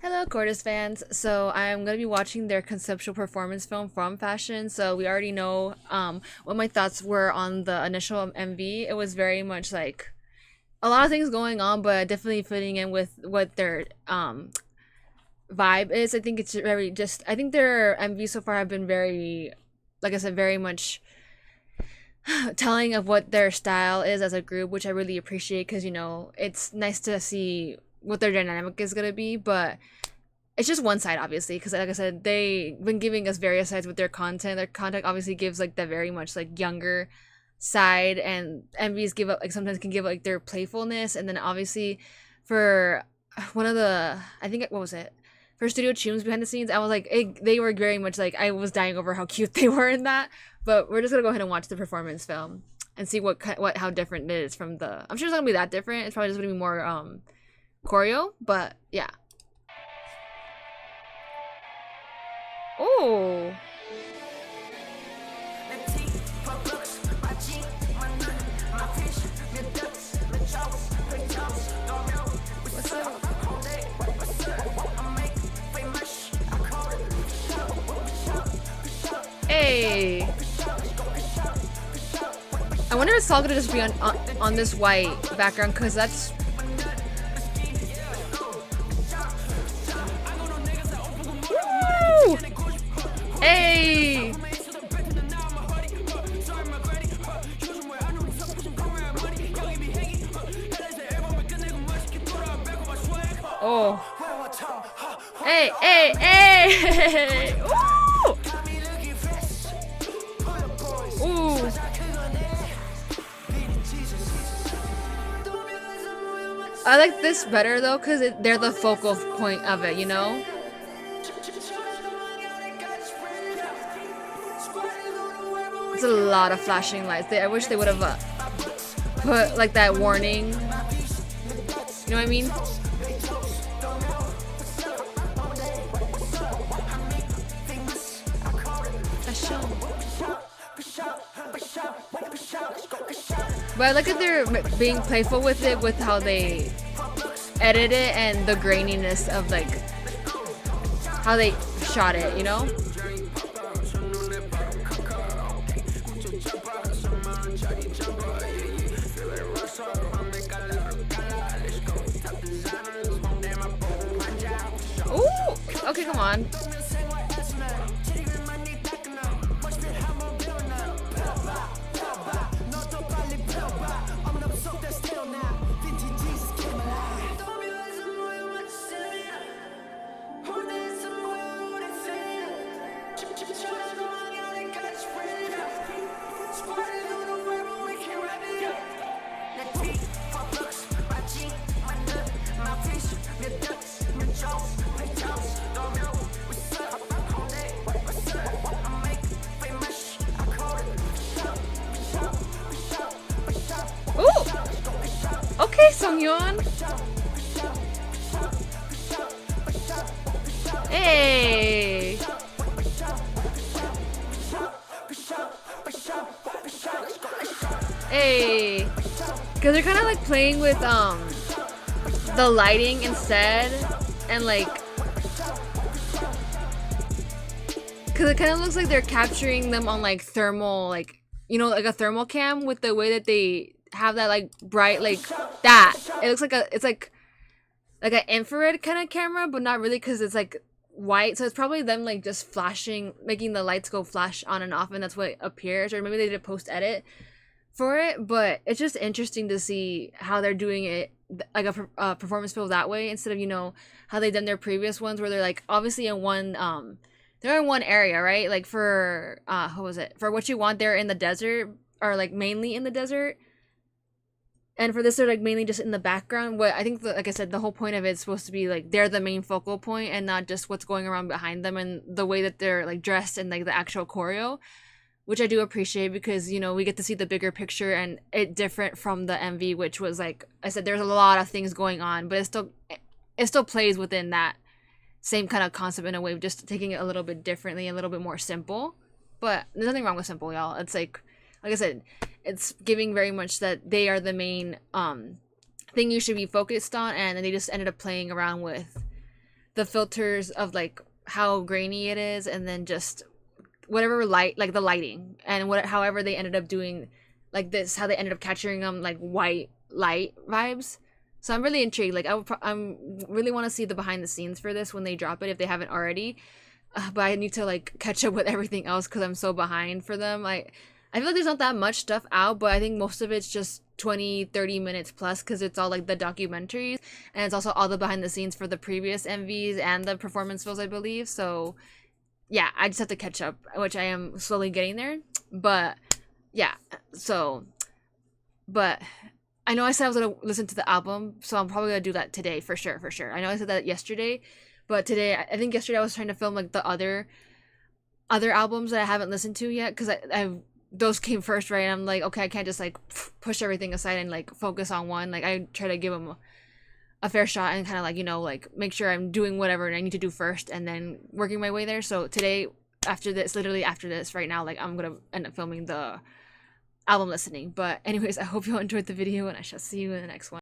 Hello, CORTIS fans. So I'm gonna be watching their conceptual performance film from FaSHioN. So we already know what my thoughts were on the initial MV. It was very much like a lot of things going on, but definitely fitting in with what their vibe is. I think it's very just. I think their MVs so far have been very, like I said, very much telling of what their style is as a group, which I really appreciate because it's nice to see what their dynamic is gonna be, but it's just one side obviously because like I said they've been giving us various sides with their content obviously gives like the very much like younger side, and MVs give up like sometimes can give like their playfulness, and then obviously for one of the I think what was it for Studio Chum's behind the scenes I was like they were very much like I was dying over how cute they were in that. But we're just gonna go ahead and watch the performance film and see what how different it is from the. I'm sure it's not gonna be that different. It's probably just gonna be more choreo, but yeah. Oh. What's up? Hey. I wonder if it's all gonna just be on this white background because that's. Woo! Hey! Oh. Hey, hey, hey! Ooh! Ooh. I like this better though because they're the focal point of it, you know? It's a lot of flashing lights. I wish they would have put like that warning. You know what I mean? But I like that they're being playful with it, with how they edit it and the graininess of like how they shot it, you know? Ooh! Okay, come on. Okay, Songyeon. Hey. Hey. Because they're kind of like playing with the lighting instead, and like, because it kind of looks like they're capturing them on like thermal, like like a thermal cam with the way that they have that like bright like that. It looks like it's like an infrared kind of camera, but not really because it's like white. So it's probably them like just flashing, making the lights go flash on and off, and that's what appears. Or maybe they did a post edit for it, but it's just interesting to see how they're doing it like a performance film that way instead of how they done their previous ones where they're like obviously in one they're in one area, right? Like for what was it? For What You Want, they're in the desert, or like mainly in the desert. And for this, they're like mainly just in the background. What I think, like I said, the whole point of it's supposed to be like they're the main focal point and not just what's going around behind them and the way that they're like dressed and like the actual choreo, which I do appreciate because we get to see the bigger picture and it different from the MV, which was like I said, there's a lot of things going on, but it still plays within that same kind of concept in a way of just taking it a little bit differently, a little bit more simple. But there's nothing wrong with simple, y'all. It's like I said, it's giving very much that they are the main thing you should be focused on, and then they just ended up playing around with the filters of like how grainy it is, and then just whatever light, like the lighting, and what however they ended up doing like this, how they ended up capturing like white light vibes. So I'm really intrigued. Like I'm really want to see the behind the scenes for this when they drop it, if they haven't already. But I need to like catch up with everything else because I'm so behind for them. I feel like there's not that much stuff out, but I think most of it's just 20-30 minutes plus, because it's all like the documentaries, and it's also all the behind the scenes for the previous MVs and the performance films, I believe. So yeah, I just have to catch up, which I am slowly getting there. But yeah, so, but I know I said I was gonna listen to the album, so I'm probably gonna do that today for sure, for sure. I know I said that yesterday, but today, I think yesterday I was trying to film like the other albums that I haven't listened to yet, because I those came first, right? And I'm like, okay, I can't just like push everything aside and like focus on one. Like I try to give them a fair shot and kind of like, you know, like make sure I'm doing whatever I need to do first and then working my way there. So today, after this, literally after this right now, like I'm gonna end up filming the album listening. But anyways, I hope you all enjoyed the video, and I shall see you in the next one.